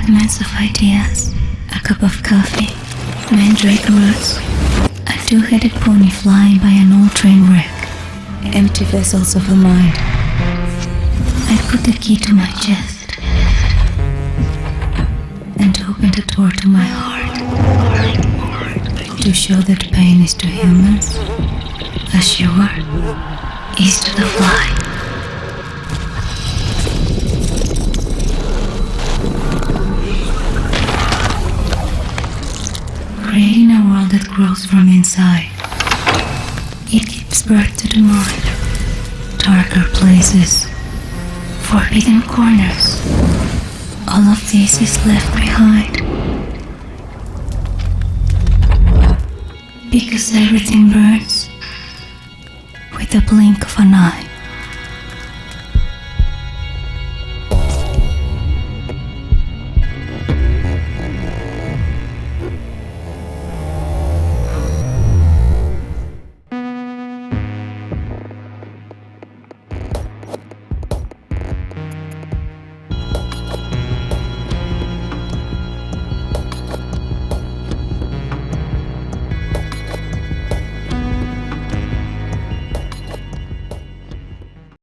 fragments of ideas, a cup of coffee, mandrake roots, a two-headed pony flying by an old train wreck, empty vessels of the mind. I put the key to my chest and opened the door to my heart, to show that pain is to humans as sugar is to the fly. Creating a world that grows from inside, it gives birth to the mind, darker places, forbidden corners. All of this is left behind, because everything burns with the blink of an eye.